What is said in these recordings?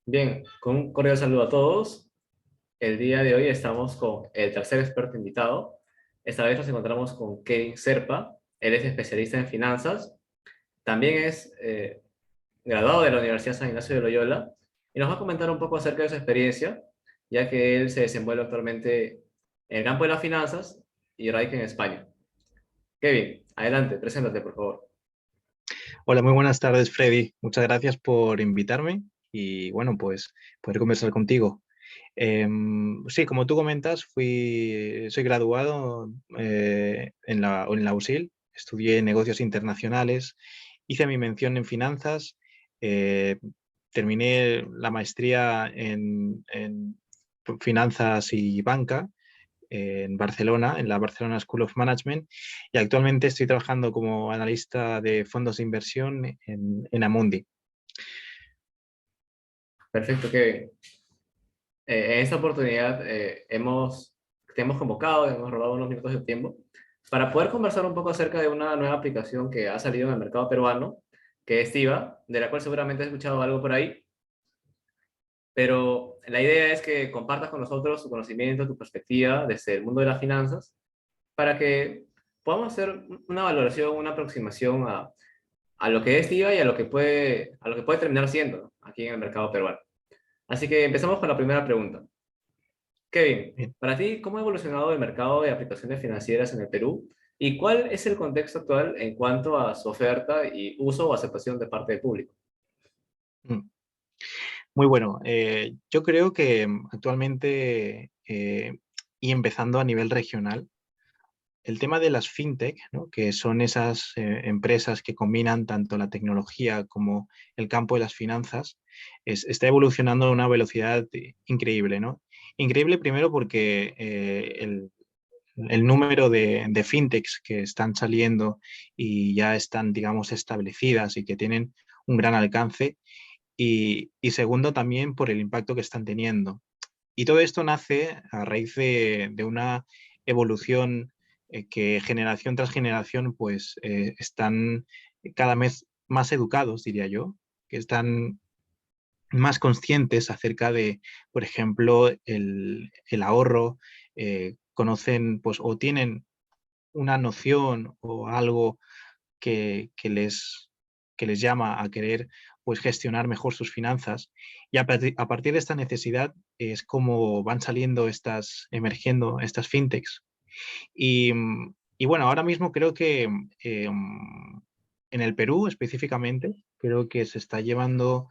Bien, con un cordial saludo a todos. El día de hoy estamos con el tercer experto invitado. Esta vez nos encontramos con Kevin Serpa. Él es especialista en finanzas. También es graduado de la Universidad San Ignacio de Loyola y nos va a comentar un poco acerca de su experiencia, ya que él se desenvuelve actualmente en el campo de las finanzas y radica en España. Kevin, adelante, preséntate, por favor. Hola, muy buenas tardes, Freddy. Muchas gracias por invitarme y bueno, pues poder conversar contigo. Sí, como tú comentas, soy graduado en la USIL, estudié negocios internacionales, hice mi mención en finanzas, eh, terminé la maestría en finanzas y banca en Barcelona, en la Barcelona School of Management, y actualmente estoy trabajando como analista de fondos de inversión en Amundi. Perfecto, Kevin. En esta oportunidad te hemos convocado, hemos robado unos minutos de tiempo para poder conversar un poco acerca de una nueva aplicación que ha salido en el mercado peruano, que es TIVA, de la cual seguramente has escuchado algo por ahí, pero la idea es que compartas con nosotros tu conocimiento, tu perspectiva desde el mundo de las finanzas, para que podamos hacer una valoración, una aproximación a lo que es TIVA y a lo que puede terminar siendo, ¿no?, aquí en el mercado peruano. Así que empezamos con la primera pregunta. Kevin, Bien. para ti, ¿cómo ha evolucionado el mercado de aplicaciones financieras en el Perú? ¿Y cuál es el contexto actual en cuanto a su oferta y uso o aceptación de parte del público? Mm. Muy bueno. Yo creo que actualmente, y empezando a nivel regional, el tema de las fintech, ¿no? Que son esas empresas que combinan tanto la tecnología como el campo de las finanzas, está evolucionando a una velocidad increíble, ¿no? Increíble primero porque el número de fintechs que están saliendo y ya están, digamos, establecidas y que tienen un gran alcance, y segundo también por el impacto que están teniendo. Y todo esto nace a raíz de una evolución que generación tras generación pues están cada vez más educados, diría yo, que están más conscientes acerca de, por ejemplo, el ahorro, conocen pues o tienen una noción o algo que les llama a querer pues, gestionar mejor sus finanzas. Y a partir de esta necesidad es como van emergiendo estas fintechs. Y, y bueno, ahora mismo creo que en el Perú específicamente, creo que se está llevando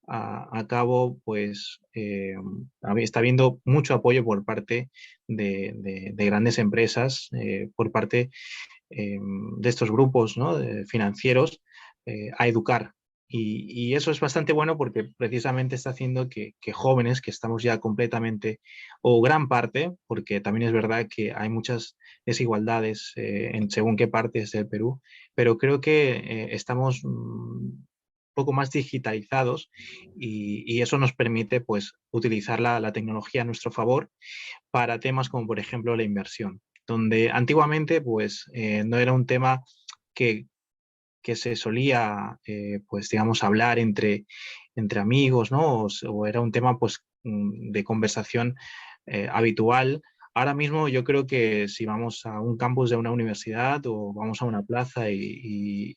a cabo, pues está habiendo mucho apoyo por parte de grandes empresas, por parte de estos grupos, ¿no?, financieros, a educar. Y eso es bastante bueno porque precisamente está haciendo que jóvenes que estamos ya completamente, o gran parte, porque también es verdad que hay muchas desigualdades en según qué partes del Perú, pero creo que estamos un poco más digitalizados y eso nos permite pues, utilizar la tecnología a nuestro favor para temas como, por ejemplo, la inversión, donde antiguamente pues, no era un tema que, que se solía, pues, digamos, hablar entre amigos, ¿no? O era un tema pues, de conversación habitual. Ahora mismo yo creo que si vamos a un campus de una universidad o vamos a una plaza y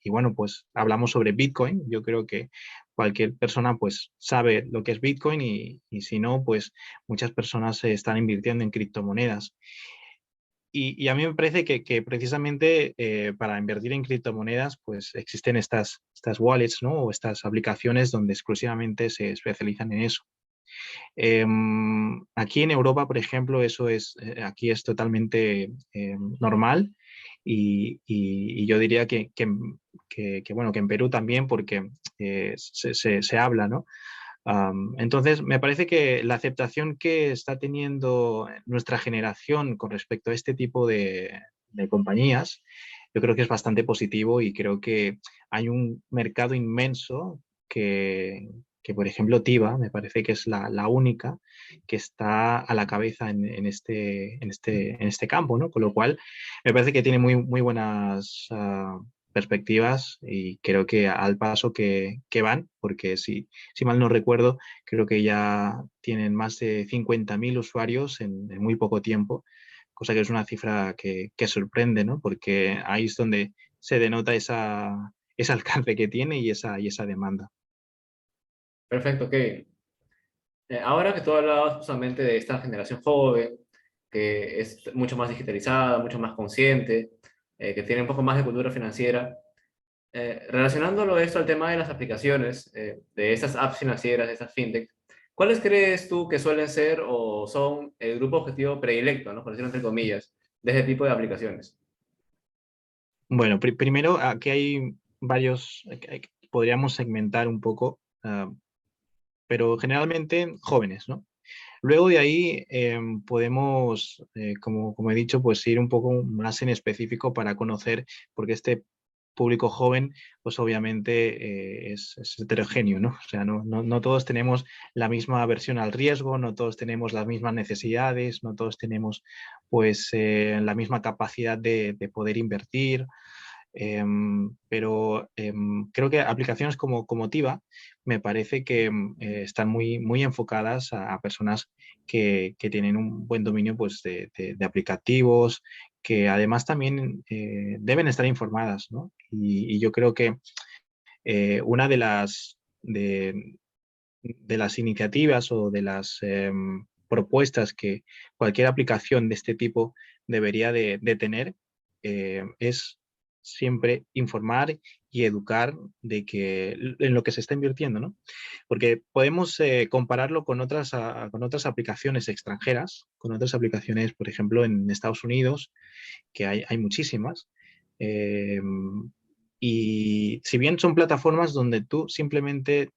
bueno, pues hablamos sobre Bitcoin, yo creo que cualquier persona pues sabe lo que es Bitcoin y si no, pues muchas personas se están invirtiendo en criptomonedas. Y a mí me parece que precisamente para invertir en criptomonedas, pues existen estas wallets, ¿no? O estas aplicaciones donde exclusivamente se especializan en eso. Aquí en Europa, por ejemplo, aquí es totalmente normal y yo diría bueno, que en Perú también porque se habla, ¿no? Entonces, me parece que la aceptación que está teniendo nuestra generación con respecto a este tipo de compañías, yo creo que es bastante positivo y creo que hay un mercado inmenso que, por ejemplo, Tiva me parece que es la única que está a la cabeza en este campo, ¿no? Con lo cual, me parece que tiene muy, muy buenas perspectivas y creo que al paso que van, porque si mal no recuerdo, creo que ya tienen más de 50.000 usuarios en muy poco tiempo, cosa que es una cifra que sorprende, ¿no? Porque ahí es donde se denota ese alcance que tiene y esa demanda. Perfecto, Kevin. Ahora que tú hablabas justamente de esta generación joven, que es mucho más digitalizada, mucho más consciente, que tiene un poco más de cultura financiera, relacionándolo esto al tema de las aplicaciones, de esas apps financieras, de esas fintech, ¿cuáles crees tú que suelen ser o son el grupo objetivo predilecto, ¿no? Por decirlo entre comillas, de ese tipo de aplicaciones? Bueno, primero aquí hay varios, podríamos segmentar un poco, pero generalmente jóvenes, ¿no? Luego de ahí podemos, como he dicho, pues ir un poco más en específico para conocer, porque este público joven, pues obviamente es heterogéneo, ¿no? O sea, no todos tenemos la misma aversión al riesgo, no todos tenemos las mismas necesidades, no todos tenemos pues la misma capacidad de poder invertir. Pero creo que aplicaciones como Tiva me parece que están muy enfocadas a personas que tienen un buen dominio pues, de aplicativos, que además también deben estar informadas, ¿no? Y yo creo que una de las iniciativas o de las propuestas que cualquier aplicación de este tipo debería de tener es siempre informar y educar de que en lo que se está invirtiendo, ¿no? Porque podemos compararlo con otras aplicaciones extranjeras, con otras aplicaciones, por ejemplo, en Estados Unidos, que hay muchísimas. eh, y si bien son plataformas donde tú simplemente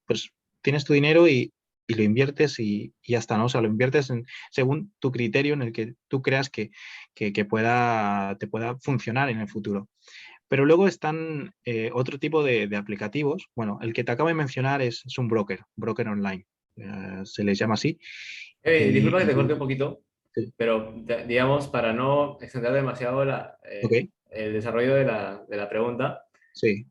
pues tienes tu dinero y lo inviertes y ya está, ¿no? O sea, lo inviertes según tu criterio en el que tú creas que te pueda funcionar en el futuro. Pero luego están otro tipo de aplicativos. Bueno, el que te acabo de mencionar es un broker online, se les llama así. Disculpa que te corte un Y poquito, sí, pero digamos, para no extender demasiado ok, el desarrollo de de la pregunta, sí.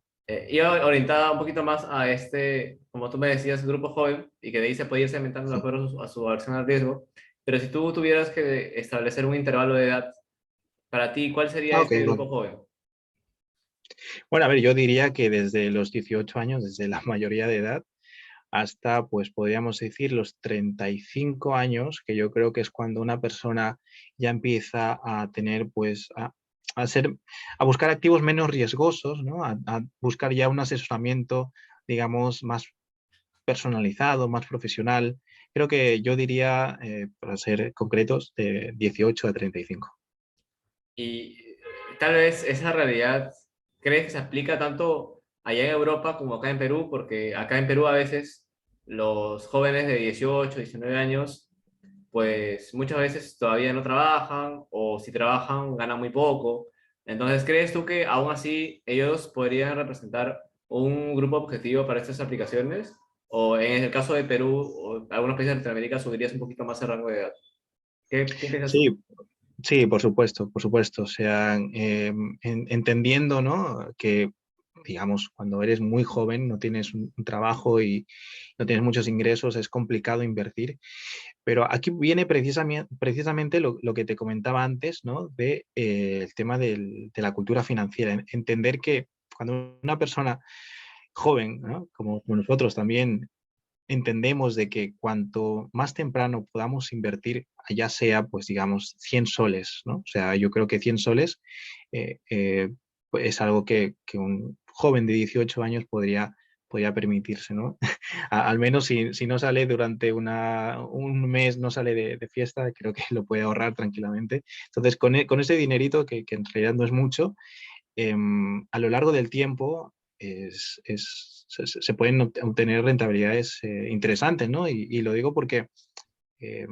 iba orientada un poquito más a este, como tú me decías, grupo joven, y que de ahí se podía ir segmentando de Sí. acuerdo a su aversión al riesgo. Pero si tú tuvieras que establecer un intervalo de edad, para ti, ¿cuál sería Ah, ok, este grupo vale. joven? Bueno, a ver, yo diría que desde los 18 años, desde la mayoría de edad, hasta, pues podríamos decir, los 35 años, que yo creo que es cuando una persona ya empieza a tener, pues, a ser, a buscar activos menos riesgosos, ¿no? A buscar ya un asesoramiento, digamos, más personalizado, más profesional. Creo que yo diría, para ser concretos, de 18 a 35. Y tal vez esa realidad, ¿crees que se aplica tanto allá en Europa como acá en Perú? Porque acá en Perú a veces los jóvenes de 18, 19 años, pues muchas veces todavía no trabajan o si trabajan ganan muy poco. Entonces, ¿crees tú que aún así ellos podrían representar un grupo objetivo para estas aplicaciones? ¿O en el caso de Perú o algunos países de Latinoamérica subirías un poquito más el rango de edad? ¿Qué piensas tú? Sí, sí, por supuesto, por supuesto. O sea, entendiendo, ¿no? Que, digamos, cuando eres muy joven, no tienes un trabajo y no tienes muchos ingresos, es complicado invertir. Pero aquí viene precisamente lo que te comentaba antes, ¿no? De, el tema de la cultura financiera. Entender que cuando una persona joven, ¿no? Como nosotros también entendemos de que cuanto más temprano podamos invertir, ya sea, pues digamos, 100 soles, ¿no? O sea, yo creo que 100 soles pues es algo que un joven de 18 años podría permitirse, ¿no? Al menos si no sale durante un mes, no sale de fiesta, creo que lo puede ahorrar tranquilamente. Entonces, con ese dinerito, que en realidad no es mucho, a lo largo del tiempo se pueden obtener rentabilidades interesantes, ¿no? Y lo digo porque, eh,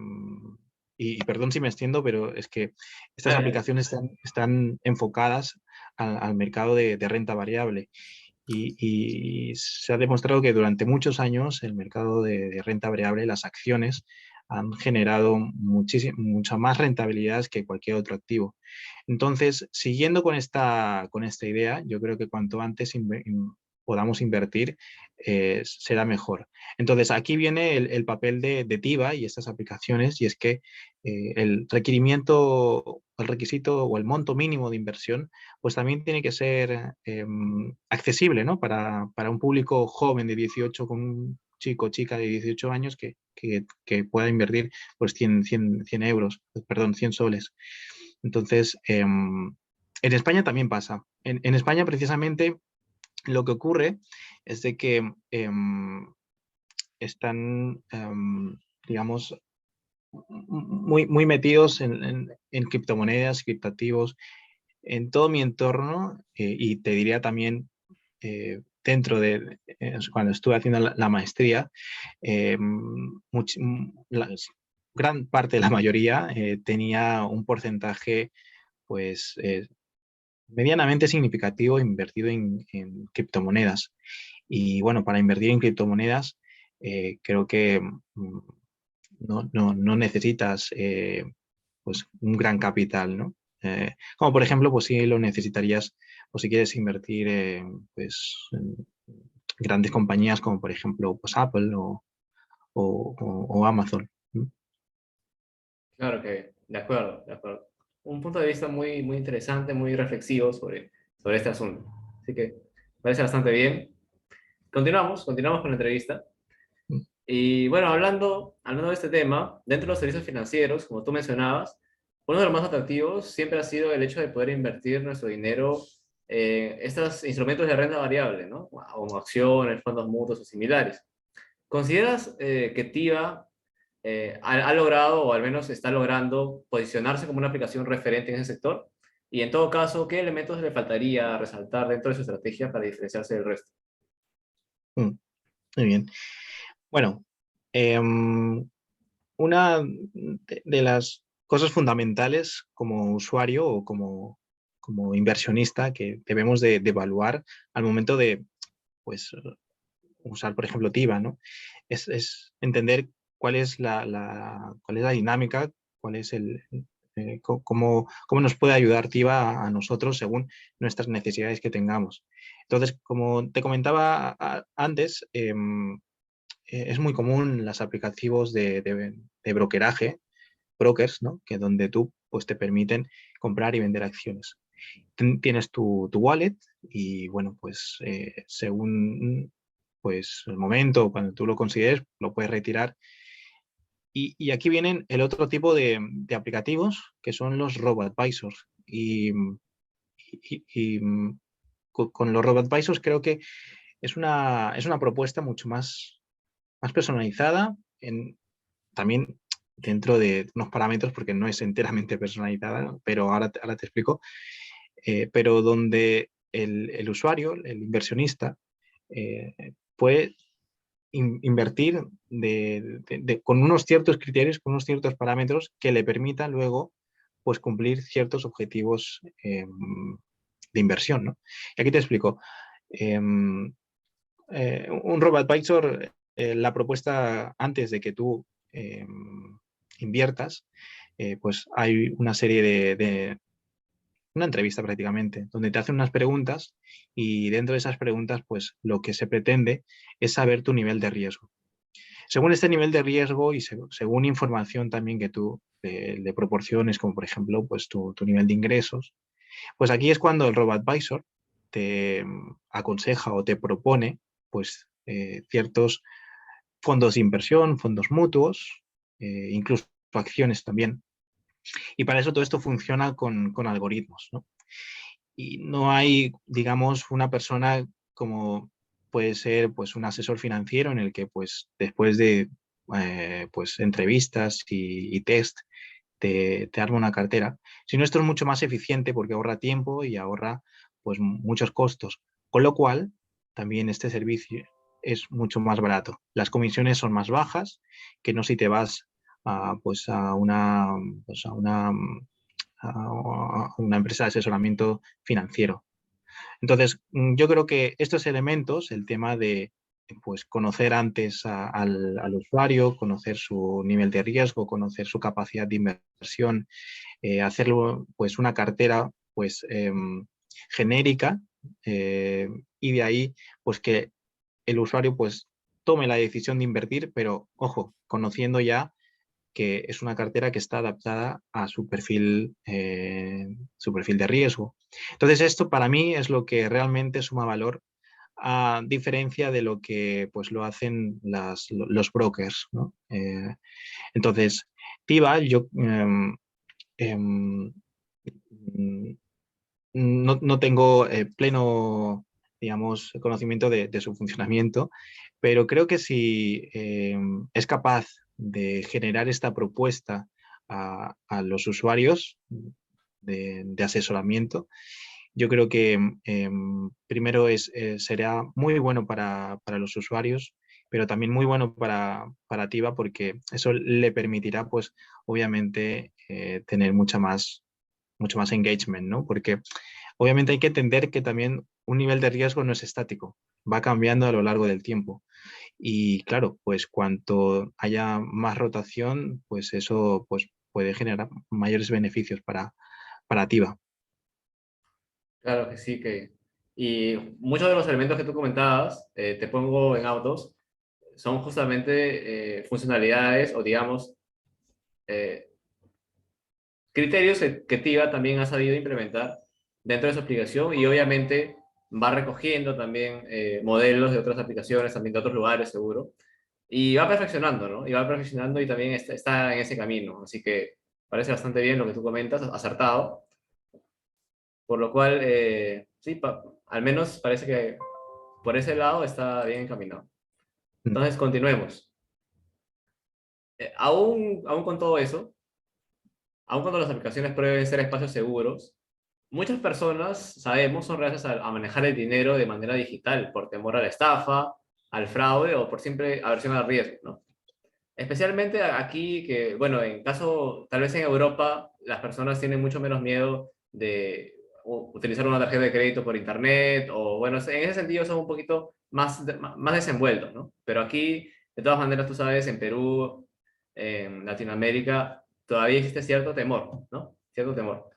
y perdón si me extiendo, pero es que estas Dale. aplicaciones están enfocadas al mercado de renta variable. Y se ha demostrado que durante muchos años el mercado de renta variable, las acciones, han generado mucha más rentabilidad que cualquier otro activo. Entonces, siguiendo con esta idea, yo creo que cuanto antes podamos invertir, será mejor. Entonces, aquí viene el papel de TIBA y estas aplicaciones, y es que el requerimiento, el requisito o el monto mínimo de inversión, pues también tiene que ser accesible, ¿no? Para un público joven de 18, con un chico o chica de 18 años que pueda invertir pues 100 euros, perdón, 100 soles. Entonces, en España también pasa. En España, precisamente, lo que ocurre es de que están, digamos, muy metidos en criptomonedas, criptativos, en todo mi entorno, y te diría también dentro de, cuando estuve haciendo la maestría, la gran parte de la mayoría tenía un porcentaje pues medianamente significativo invertido en criptomonedas. Y bueno, para invertir en criptomonedas, creo que no necesitas pues un gran capital, ¿no? Como por ejemplo, pues sí lo necesitarías, o si quieres invertir en grandes compañías como por ejemplo pues Apple o Amazon. ¿No? Claro que, de acuerdo, de acuerdo. Un punto de vista muy, muy interesante, muy reflexivo sobre este asunto. Así que parece bastante bien. Continuamos con la entrevista. Y bueno, hablando de este tema, dentro de los servicios financieros, como tú mencionabas, uno de los más atractivos siempre ha sido el hecho de poder invertir nuestro dinero en estos instrumentos de renta variable, ¿no? Como acciones, fondos mutuos o similares. ¿Consideras que TIVA ha logrado, o al menos está logrando, posicionarse como una aplicación referente en ese sector? Y en todo caso, ¿qué elementos le faltaría resaltar dentro de su estrategia para diferenciarse del resto? Mm, Muy bien. Bueno, em, una de las cosas fundamentales como usuario o como inversionista que debemos de evaluar al momento de pues, usar, por ejemplo, TIVA, ¿no? Es entender cuál es la dinámica, cuál es cómo nos puede ayudar TIVA a nosotros según nuestras necesidades que tengamos. Entonces, como te comentaba antes, es muy común las aplicativos de brokeraje, brokers, ¿no? Que donde tú pues, te permiten comprar y vender acciones. Tienes tu wallet y bueno, pues según pues, el momento, cuando tú lo consideres, lo puedes retirar. Y aquí vienen el otro tipo de aplicativos que son los robo-advisors. Y con los robo-advisors creo que es una propuesta mucho más personalizada, también dentro de unos parámetros, porque no es enteramente personalizada, pero ahora te explico, pero donde el usuario, el inversionista, puede invertir con unos ciertos criterios, con unos ciertos parámetros que le permitan luego pues, cumplir ciertos objetivos de inversión. ¿No? Y aquí te explico. Um, un robo-advisor, la propuesta antes de que tú inviertas, pues hay una serie una entrevista prácticamente, donde te hacen unas preguntas y dentro de esas preguntas, pues lo que se pretende es saber tu nivel de riesgo. Según este nivel de riesgo y según información también que tú le proporciones, como por ejemplo, pues tu nivel de ingresos, pues aquí es cuando el robo-advisor te aconseja o te propone pues ciertos fondos de inversión, fondos mutuos, incluso acciones también. Y para eso todo esto funciona con algoritmos, ¿no? Y no hay, digamos, una persona como puede ser pues un asesor financiero en el que pues después de pues entrevistas y test te arma una cartera, sino esto es mucho más eficiente porque ahorra tiempo y ahorra pues muchos costos, con lo cual también este servicio es mucho más barato. Las comisiones son más bajas que no si te vas pues a una empresa de asesoramiento financiero. Entonces, yo creo que estos elementos, el tema pues conocer antes al usuario, conocer su nivel de riesgo, conocer su capacidad de inversión, hacerlo pues una cartera pues genérica, y de ahí pues que el usuario pues tome la decisión de invertir, pero ojo, conociendo ya que es una cartera que está adaptada a su perfil de riesgo. Entonces, esto para mí es lo que realmente suma valor, a diferencia de lo que pues, lo hacen los brokers, ¿no? Entonces, TIBA, yo em, no tengo pleno, digamos, conocimiento de su funcionamiento, pero creo que si es capaz de generar esta propuesta a los usuarios de asesoramiento, yo creo que primero será muy bueno para los usuarios, pero también muy bueno para Tiva, porque eso le permitirá, pues, obviamente, tener mucho más engagement, ¿no? Porque obviamente hay que entender que también un nivel de riesgo no es estático, va cambiando a lo largo del tiempo. Y claro, pues cuanto haya más rotación, pues eso pues, puede generar mayores beneficios para Tiva. Claro que sí, que... Y muchos de los elementos que tú comentabas, te pongo en autos, son justamente funcionalidades o digamos eh, criterios que TIVA también ha sabido implementar dentro de su aplicación y obviamente va recogiendo también modelos de otras aplicaciones, también de otros lugares seguro, y va perfeccionando, ¿no? Y va perfeccionando y también está en ese camino, así que parece bastante bien lo que tú comentas, acertado, por lo cual, sí, al menos parece que por ese lado está bien encaminado. Mm. Entonces, continuemos. Aún con todo eso, aun cuando las aplicaciones prueben ser espacios seguros, muchas personas, sabemos, son reacias a manejar el dinero de manera digital por temor a la estafa, al fraude o por simple aversión al riesgo, ¿no? Especialmente aquí, que, bueno, en caso, tal vez en Europa, las personas tienen mucho menos miedo de utilizar una tarjeta de crédito por internet, o bueno, en ese sentido son un poquito más desenvueltos, ¿no? Pero aquí, de todas maneras, tú sabes, en Perú, en Latinoamérica, todavía existe cierto temor, ¿no? Cierto temor.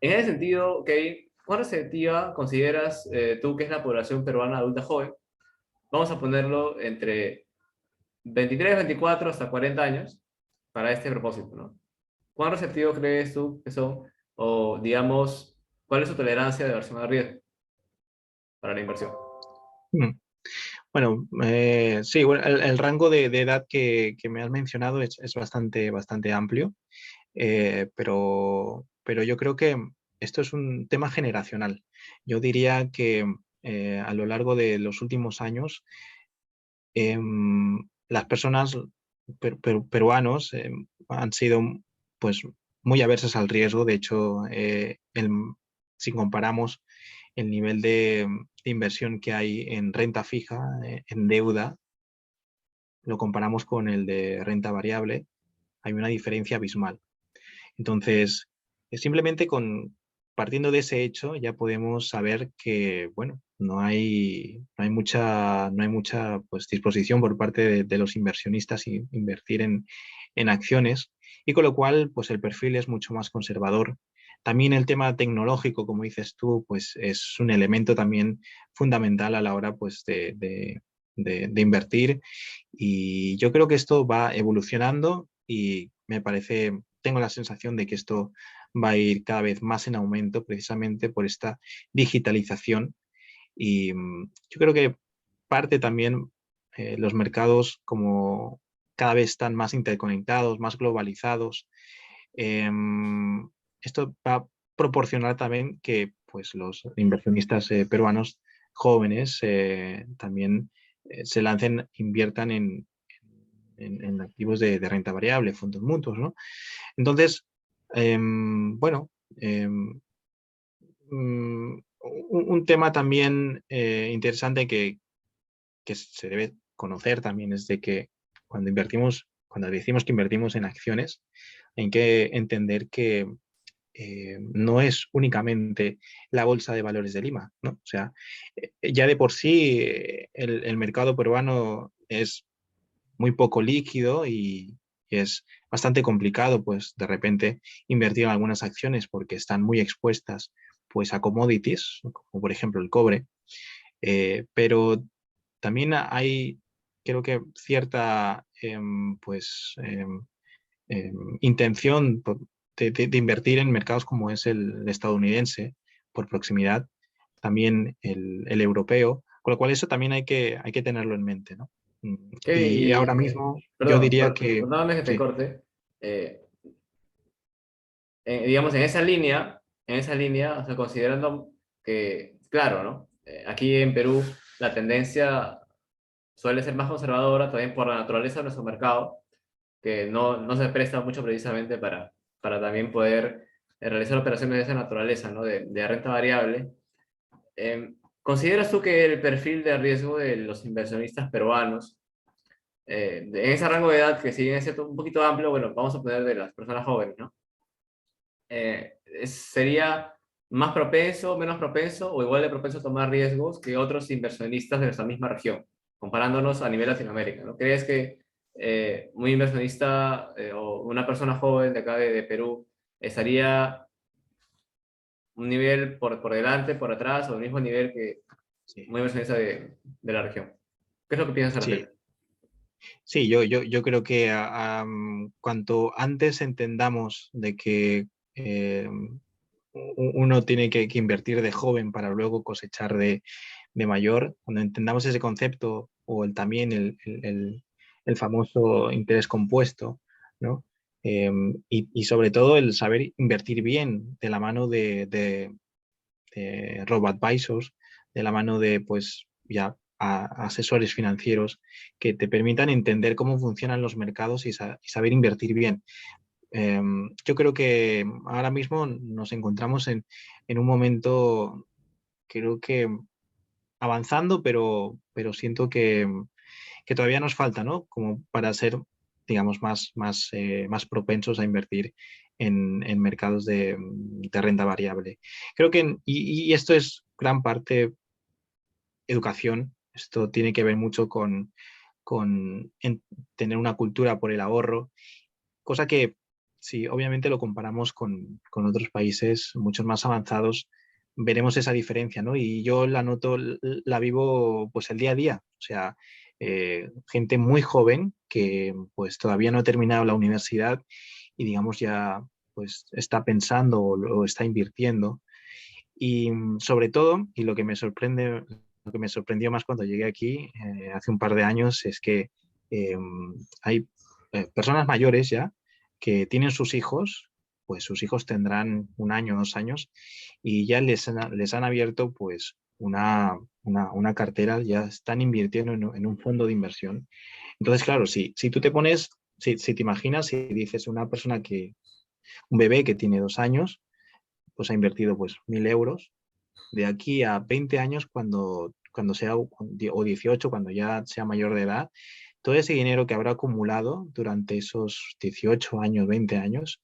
En ese sentido, Kevin, ¿cuán receptiva consideras tú que es la población peruana adulta joven? Vamos a ponerlo entre 23, 24 hasta 40 años para este propósito, ¿no? ¿Cuán receptivo crees tú que son? O, digamos, ¿cuál es su tolerancia de versión a riesgo para la inversión? Mm. Bueno, sí, bueno, el rango de edad que me has mencionado es bastante amplio, pero yo creo que esto es un tema generacional. Yo diría que a lo largo de los últimos años, las personas peruanos han sido pues muy aversas al riesgo. De hecho, si comparamos el nivel de inversión que hay en renta fija, en deuda, lo comparamos con el de renta variable, hay una diferencia abismal. Entonces, simplemente partiendo de ese hecho, ya podemos saber que, bueno, no hay mucha pues, disposición por parte de los inversionistas invertir en acciones, y con lo cual, pues el perfil es mucho más conservador. También el tema tecnológico, como dices tú, pues es un elemento también fundamental a la hora pues, de invertir, y yo creo que esto va evolucionando y me parece, tengo la sensación de que esto va a ir cada vez más en aumento precisamente por esta digitalización. Y yo creo que parte también los mercados, como cada vez están más interconectados, más globalizados, esto va a proporcionar también que pues, los inversionistas peruanos jóvenes también se lancen, inviertan en activos de renta variable, fondos mutuos, ¿no? Entonces, bueno, un tema también interesante que se debe conocer también es de que cuando decimos que invertimos en acciones, hay que entender que no es únicamente la Bolsa de Valores de Lima, ¿no? O sea, ya de por sí el mercado peruano es muy poco líquido y es bastante complicado, pues de repente invertir en algunas acciones porque están muy expuestas pues a commodities, como por ejemplo el cobre, pero también hay, creo que cierta intención de invertir en mercados como es el estadounidense por proximidad, también el europeo, con lo cual eso también hay que tenerlo en mente, ¿no? Y ahora mismo yo Perdón, diría que perdóname que te sí, corte. Eh, digamos, en esa línea, o sea, considerando que, claro, ¿no? Aquí en Perú la tendencia suele ser más conservadora también por la naturaleza de nuestro mercado, que no se presta mucho precisamente para también poder realizar operaciones de esa naturaleza, ¿no? De renta variable. ¿Consideras tú que el perfil de riesgo de los inversionistas peruanos, en ese rango de edad que si bien es cierto, un poquito amplio, bueno, vamos a poner de las personas jóvenes, ¿no? ¿Sería más propenso, menos propenso o igual de propenso a tomar riesgos que otros inversionistas de nuestra misma región, comparándonos a nivel Latinoamérica? ¿No crees que un inversionista o una persona joven de acá de Perú estaría un nivel por delante, por atrás o al mismo nivel que sí, un inversionista de la región? ¿Qué es lo que piensas al sí, respecto? sí, yo creo que cuanto antes entendamos de que uno tiene que invertir de joven para luego cosechar de mayor, cuando entendamos ese concepto o también el famoso interés compuesto, ¿no? Y sobre todo el saber invertir bien de la mano de robo-advisors, de la mano de pues ya asesores financieros que te permitan entender cómo funcionan los mercados y saber invertir bien. Yo creo que ahora mismo nos encontramos en un momento, creo que avanzando, pero siento que todavía nos falta, ¿no? Como para ser, digamos, más propensos a invertir en mercados de renta variable. Creo que, y esto es gran parte educación, esto tiene que ver mucho con tener una cultura por el ahorro, cosa que si obviamente lo comparamos con otros países mucho más avanzados, veremos esa diferencia, ¿no? Y yo la noto, la vivo pues el día a día, o sea, gente muy joven que pues todavía no ha terminado la universidad y digamos ya pues está pensando o está invirtiendo y sobre todo, y lo que me sorprende, lo que me sorprendió más cuando llegué aquí hace un par de años es que eh, hay personas mayores ya que tienen sus hijos, pues sus hijos tendrán un año, 2 años, y ya les han abierto pues una cartera, ya están invirtiendo en un fondo de inversión. Entonces, claro, si tú te pones, si te imaginas, si dices una persona un bebé que tiene 2 años, pues ha invertido pues 1.000 euros de aquí a 20 años, cuando sea, o 18, cuando ya sea mayor de edad, todo ese dinero que habrá acumulado durante esos 18 años, 20 años,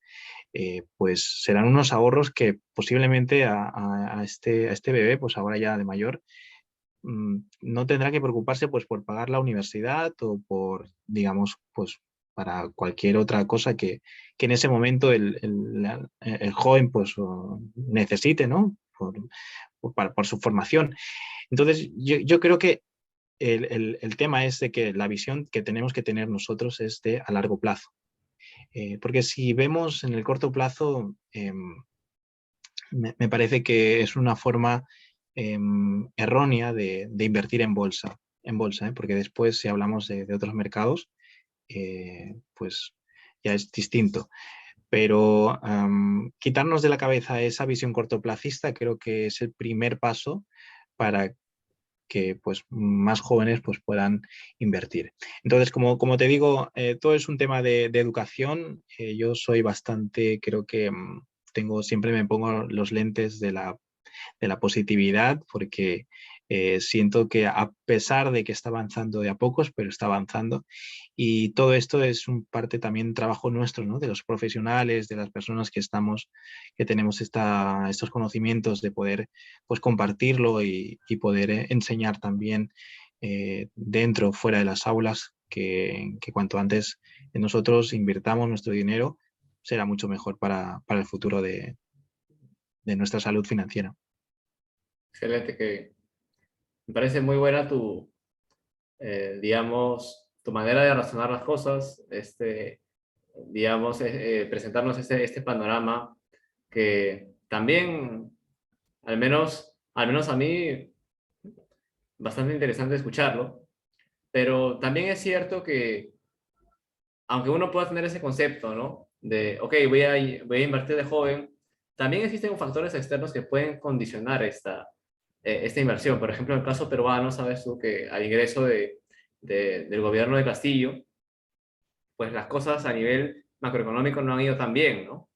pues serán unos ahorros que posiblemente a este bebé, pues ahora ya de mayor, no tendrá que preocuparse pues por pagar la universidad o por, digamos, pues para cualquier otra cosa que en ese momento el joven pues necesite, ¿no? Por su formación. Entonces, yo creo que el tema es de que la visión que tenemos que tener nosotros es de a largo plazo. Porque si vemos en el corto plazo, me parece que es una forma errónea de invertir en bolsa, ¿eh? Porque después si hablamos de otros mercados, pues ya es distinto. Pero quitarnos de la cabeza esa visión cortoplacista creo que es el primer paso para que pues, más jóvenes pues, puedan invertir. Entonces, como te digo, todo es un tema de educación. Yo soy bastante, creo que siempre me pongo los lentes de la positividad porque siento que a pesar de que está avanzando de a pocos, pero está avanzando. Y todo esto es un parte también trabajo nuestro, ¿no? De los profesionales, de las personas que tenemos estos conocimientos de poder pues, compartirlo y poder enseñar también dentro, fuera de las aulas, que cuanto antes nosotros invirtamos nuestro dinero, será mucho mejor para el futuro de nuestra salud financiera. Excelente, que me parece muy buena digamos, tu manera de razonar las cosas, digamos, presentarnos este panorama que también, al menos a mí, bastante interesante escucharlo, pero también es cierto que, aunque uno pueda tener ese concepto, ¿no? De, ok, voy a invertir de joven, también existen factores externos que pueden condicionar esta inversión. Por ejemplo, en el caso peruano, sabes tú que al ingreso del gobierno de Castillo, pues las cosas a nivel macroeconómico no han ido tan bien, ¿no?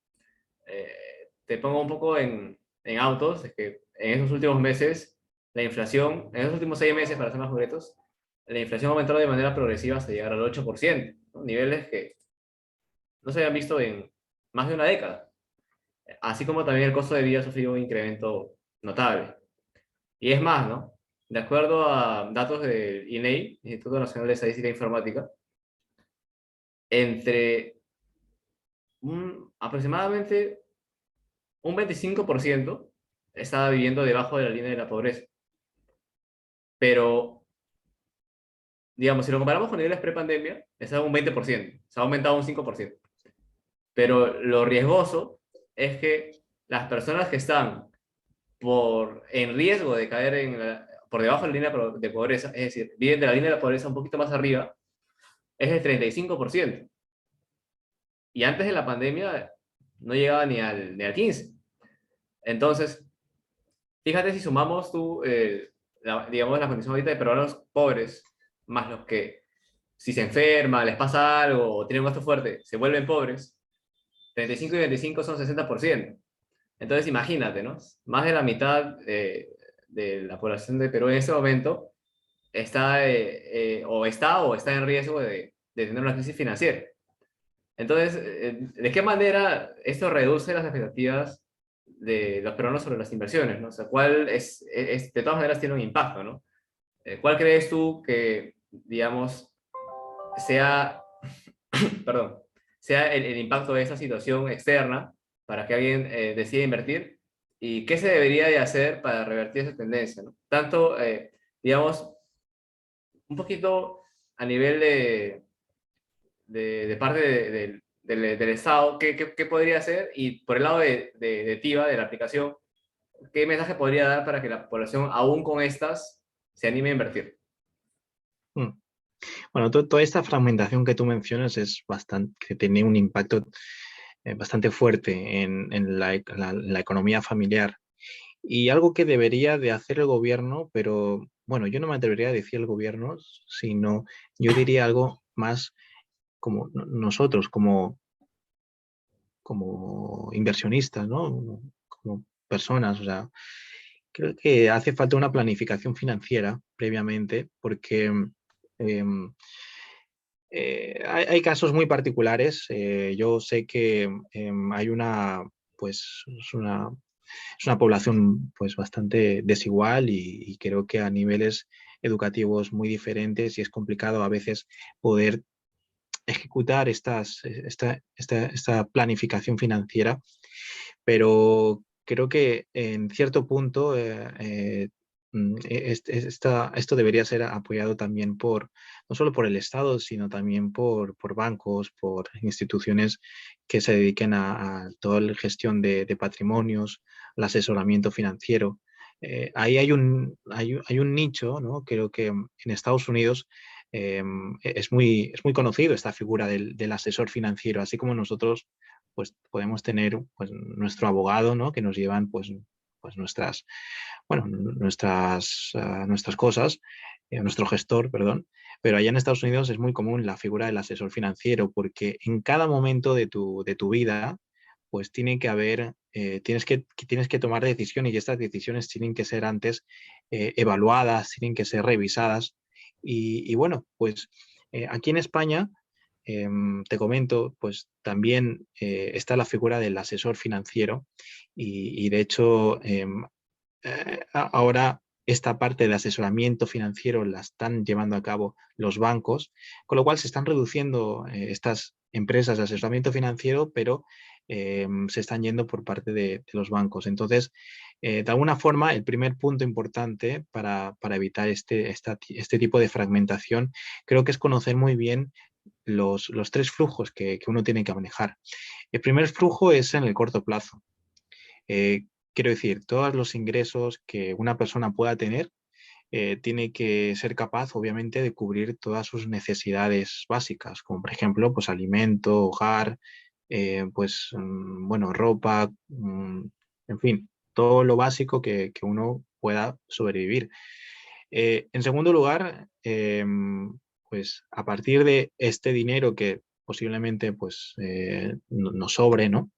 Te pongo un poco en autos, es que en esos últimos meses, la inflación, en esos últimos 6 meses, para ser más concretos, la inflación ha aumentado de manera progresiva hasta llegar al 8%, ¿no? Niveles que no se habían visto en más de una década. Así como también el costo de vida ha sufrido un incremento notable. Y es más, ¿no? De acuerdo a datos del INEI, Instituto Nacional de Estadística e Informática, entre aproximadamente un 25% estaba viviendo debajo de la línea de la pobreza. Pero, digamos, si lo comparamos con niveles prepandemia, estaba un 20%, se ha aumentado un 5%. Pero lo riesgoso es que las personas que están en riesgo de caer por debajo de la línea de pobreza, es decir, viven de la línea de la pobreza un poquito más arriba, es el 35%. Y antes de la pandemia no llegaba ni al 15%. Entonces, fíjate si sumamos digamos, la condición ahorita de peruanos pobres, más los que, si se enferma, les pasa algo o tienen un gasto fuerte, se vuelven pobres, 35 y 25 son 60%. Entonces, imagínate, ¿no? Más de la mitad de la población de Perú en este momento está en riesgo de tener una crisis financiera. Entonces, ¿de qué manera esto reduce las expectativas de los peruanos sobre las inversiones, ¿no? O sea, ¿cuál de todas maneras tiene un impacto, ¿no? ¿Cuál crees tú que, digamos, sea, perdón, sea el impacto de esa situación externa para que alguien decida invertir? ¿Y qué se debería de hacer para revertir esa tendencia, ¿no? Tanto, digamos, un poquito a nivel de parte del Estado, ¿qué podría hacer? Y por el lado de TIVA, de la aplicación, ¿qué mensaje podría dar para que la población, aún con estas, se anime a invertir? Mm. Bueno, toda esta fragmentación que tú mencionas es bastante, que tiene un impacto bastante fuerte en la economía familiar. Y algo que debería de hacer el gobierno, pero bueno, yo no me atrevería a decir el gobierno, sino yo diría algo más como nosotros, como inversionistas, ¿no? Como personas. O sea, creo que hace falta una planificación financiera previamente, porque em, hay casos muy particulares. Yo sé que hay pues, es una población pues, bastante desigual y creo que a niveles educativos muy diferentes y es complicado a veces poder ejecutar esta planificación financiera, pero creo que en cierto punto esto debería ser apoyado también no solo por el Estado, sino también por bancos, por instituciones que se dediquen a toda la gestión de patrimonios, al asesoramiento financiero. Ahí hay un nicho, ¿no? Creo que en Estados Unidos es muy conocido esta figura del asesor financiero, así como nosotros pues podemos tener pues, nuestro abogado, ¿no? Que nos llevan pues nuestras cosas, nuestro gestor, perdón. Pero allá en Estados Unidos es muy común la figura del asesor financiero porque en cada momento de tu vida pues tiene que haber tienes que tomar decisiones y estas decisiones tienen que ser antes evaluadas, tienen que ser revisadas. Y bueno, pues aquí en España, te comento, pues también está la figura del asesor financiero y de hecho ahora esta parte de asesoramiento financiero la están llevando a cabo los bancos, con lo cual se están reduciendo estas empresas de asesoramiento financiero, pero se están yendo por parte de los bancos. Entonces, de alguna forma, el primer punto importante para evitar este tipo de fragmentación, creo que es conocer muy bien los tres flujos que uno tiene que manejar. El primer flujo es en el corto plazo. Eh, Quiero decir, todos los ingresos que una persona pueda tener tiene que ser capaz, obviamente, de cubrir todas sus necesidades básicas, como por ejemplo, pues alimento, hogar, bueno, ropa, en fin, todo lo básico que uno pueda sobrevivir. En segundo lugar, pues a partir de este dinero que posiblemente pues nos sobre, ¿no?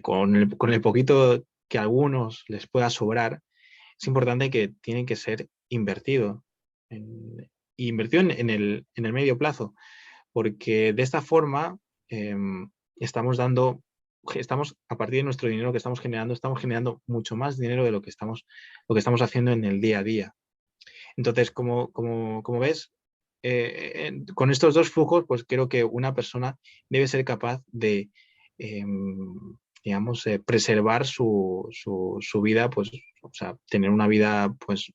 Con el poquito que a algunos les pueda sobrar, es importante que tiene que ser invertido. Y invertido en el medio plazo, porque de esta forma eh, estamos dando, estamos, a partir de nuestro dinero que estamos generando mucho más dinero de lo que estamos haciendo en el día a día. Entonces, como ves, con estos dos flujos, pues creo que una persona debe ser capaz de, eh, digamos, preservar su vida, pues, o sea, tener una vida, pues,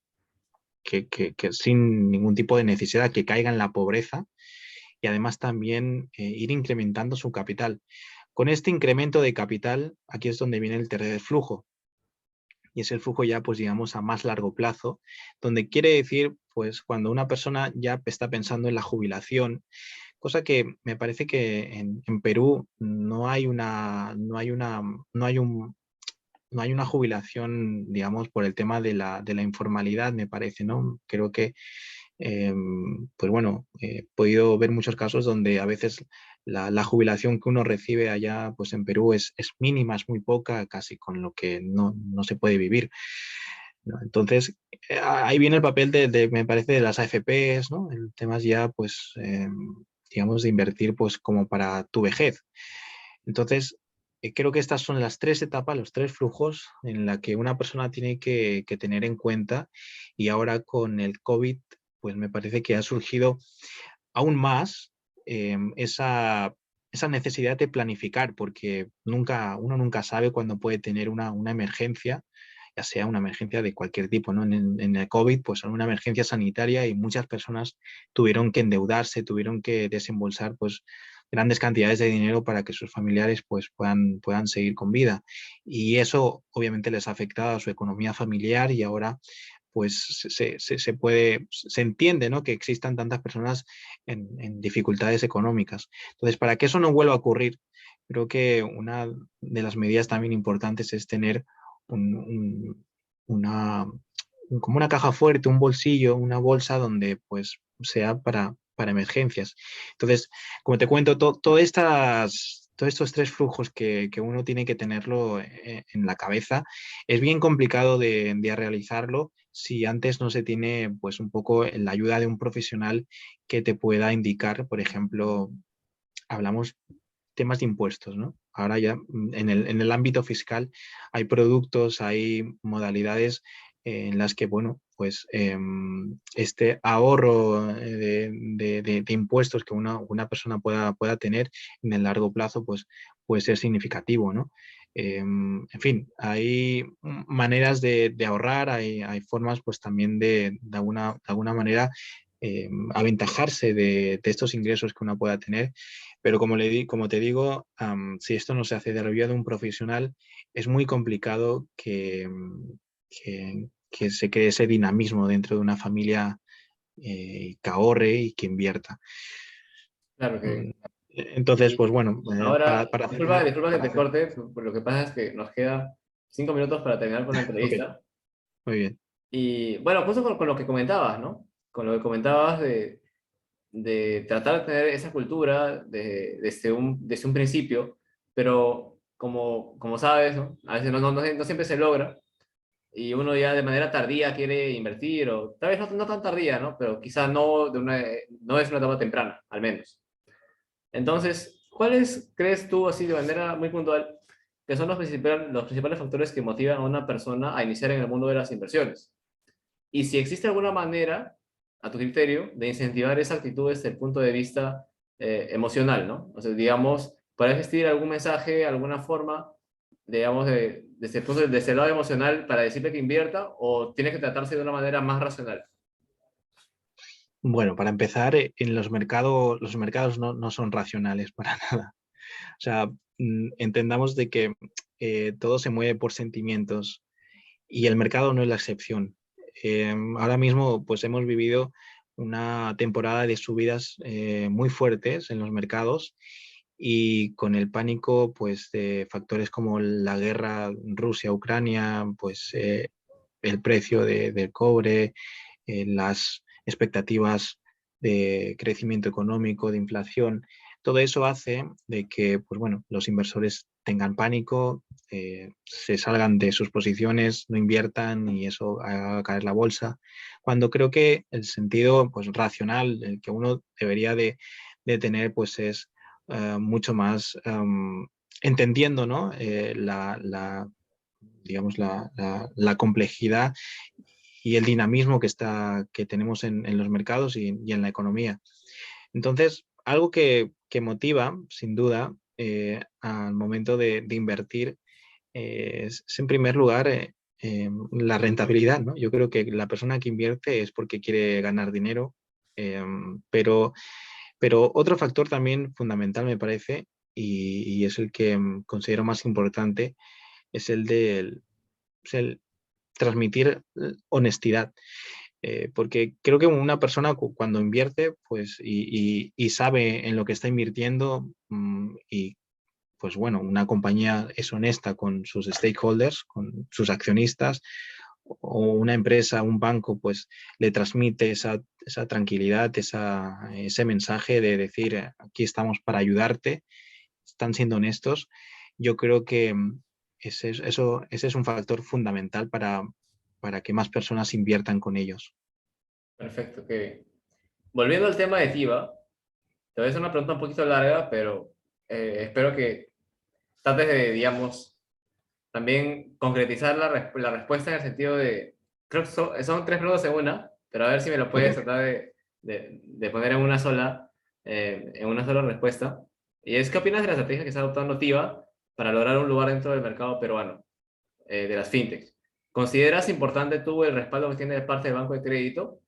que sin ningún tipo de necesidad, que caiga en la pobreza y además también ir incrementando su capital. Con este incremento de capital, aquí es donde viene el tercer flujo, y es el flujo ya, pues digamos, a más largo plazo, donde quiere decir, pues cuando una persona ya está pensando en la jubilación, cosa que me parece que en Perú no hay una jubilación, digamos, por el tema de la informalidad, me parece, ¿no? Creo que eh, pues bueno, he podido ver muchos casos donde a veces la jubilación que uno recibe allá pues en Perú es mínima, es muy poca, casi con lo que no se puede vivir, ¿no? Entonces, ahí viene el papel me parece, de las AFPs, ¿no? El tema es ya, pues, digamos, de invertir pues como para tu vejez. Entonces, creo que estas son las tres etapas, los tres flujos en la que una persona tiene que tener en cuenta y ahora con el COVID, pues me parece que ha surgido aún más esa necesidad de planificar, porque uno nunca sabe cuándo puede tener una emergencia, ya sea una emergencia de cualquier tipo, ¿no? En el COVID, pues una emergencia sanitaria y muchas personas tuvieron que endeudarse, tuvieron que desembolsar, pues, grandes cantidades de dinero para que sus familiares pues puedan seguir con vida. Y eso obviamente les ha afectado a su economía familiar y ahora pues se entiende, ¿no? Que existan tantas personas en dificultades económicas. Entonces, para que eso no vuelva a ocurrir, creo que una de las medidas también importantes es tener un- un- una, como una caja fuerte, un bolsillo, una bolsa donde pues sea para emergencias. Entonces, como te cuento, todos estos tres flujos que uno tiene que tenerlo en la cabeza, es bien complicado de realizarlo si antes no se tiene pues un poco la ayuda de un profesional que te pueda indicar, por ejemplo, hablamos temas de impuestos, ¿no? Ahora ya en el ámbito fiscal hay productos, hay modalidades en las que, bueno, pues este ahorro de impuestos que una persona pueda tener en el largo plazo, pues puede ser significativo, ¿no? En fin, hay maneras de ahorrar, hay formas pues también de alguna manera aventajarse de estos ingresos que uno pueda tener, pero como te digo, si esto no se hace de la ayuda de un profesional, es muy complicado que se cree ese dinamismo dentro de una familia que ahorre y que invierta. Claro que... Mm, Entonces, pues Y bueno, ahora, para disculpa, cerrar, disculpa que te corte, por lo que pasa es que nos queda 5 minutos para terminar con la ok, entrevista. muy bien. Y bueno, justo con lo que comentabas, ¿no? Con lo que comentabas de tratar de tener esa cultura desde un principio, pero como sabes, ¿no? A veces no siempre se logra y uno ya de manera tardía quiere invertir, o tal vez no tan tardía, ¿no? Pero quizá no es una etapa temprana, al menos. Entonces, ¿cuáles crees tú, así de manera muy puntual, que son los principales factores que motivan a una persona a iniciar en el mundo de las inversiones? Y si existe alguna manera, a tu criterio, de incentivar esa actitud desde el punto de vista emocional, ¿no? O sea, digamos, ¿puede existir algún mensaje, alguna forma, digamos, desde el lado emocional para decirle que invierta, o tiene que tratarse de una manera más racional? Bueno, para empezar, en los mercados no son racionales para nada. O sea, entendamos de que todo se mueve por sentimientos y el mercado no es la excepción. Ahora mismo, pues hemos vivido una temporada de subidas muy fuertes en los mercados y con el pánico, pues, de factores como la guerra Rusia-Ucrania, pues el precio del cobre, las expectativas de crecimiento económico, de inflación, todo eso hace de que, pues bueno, los inversores tengan pánico, se salgan de sus posiciones, no inviertan y eso haga caer la bolsa. Cuando creo que el sentido, pues, racional, el que uno debería de tener, pues es mucho más entendiendo, ¿no? Digamos, la complejidad y el dinamismo que tenemos en los mercados y en la economía. Entonces, algo que motiva, sin duda, al momento de invertir es, en primer lugar, la rentabilidad, ¿no? Yo creo que la persona que invierte es porque quiere ganar dinero, eh, pero, pero otro factor también fundamental, me parece, y es el que considero más importante, es es el transmitir honestidad. Porque creo que una persona cuando invierte pues, y sabe en lo que está invirtiendo y pues bueno, una compañía es honesta con sus stakeholders, con sus accionistas, o una empresa, un banco, pues le transmite esa tranquilidad, ese mensaje de decir, aquí estamos para ayudarte, están siendo honestos. Yo creo que ese es un factor fundamental para que más personas inviertan con ellos. Perfecto, que volviendo al tema de TIVA, te voy a hacer una pregunta un poquito larga, pero espero que trates de, digamos, también concretizar la respuesta en el sentido de, creo que son tres preguntas en una, pero a ver si me lo Ok. puedes tratar de poner en una sola respuesta. Y es, ¿qué opinas de la estrategia que está adoptando TIVA para lograr un lugar dentro del mercado peruano, de las fintechs? ¿Consideras importante tú el respaldo que tiene de parte del banco de crédito?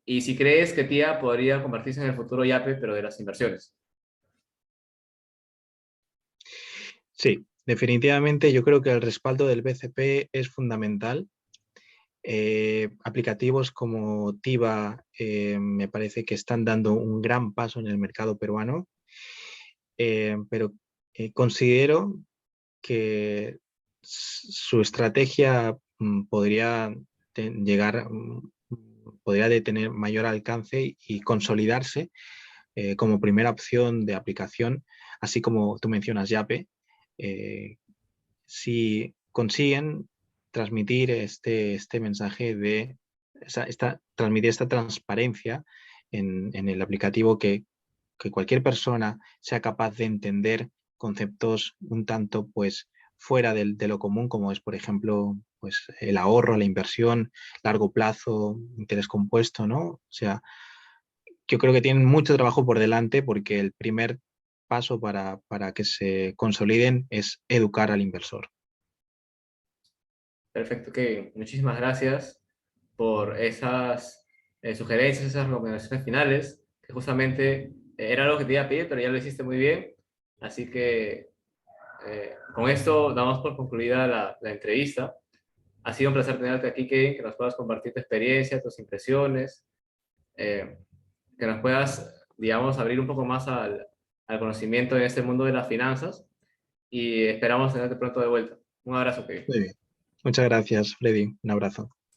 Y si crees que TIA podría convertirse en el futuro YAPE, pero de las inversiones. Sí, definitivamente yo creo que el respaldo del BCP es fundamental. Aplicativos como Tiva me parece que están dando un gran paso en el mercado peruano, pero considero que su estrategia llegar, podría de tener mayor alcance y consolidarse como primera opción de aplicación, así como tú mencionas Yape, si consiguen transmitir este mensaje transmitir esta transparencia en el aplicativo que cualquier persona sea capaz de entender conceptos un tanto pues fuera de lo común, como es, por ejemplo, pues el ahorro, la inversión, largo plazo, interés compuesto, ¿no? O sea, yo creo que tienen mucho trabajo por delante porque el primer paso para que se consoliden es educar al inversor. Perfecto, que muchísimas gracias por esas sugerencias, esas recomendaciones finales, que justamente era algo que te iba a pedir, pero ya lo hiciste muy bien. Así que con esto damos por concluida la entrevista. Ha sido un placer tenerte aquí, Kevin, que nos puedas compartir tu experiencia, tus impresiones, eh, que nos puedas, digamos, abrir un poco más al conocimiento en este mundo de las finanzas y esperamos tenerte pronto de vuelta. Un abrazo, Kevin. Muy bien. Muchas gracias, Freddy. Un abrazo.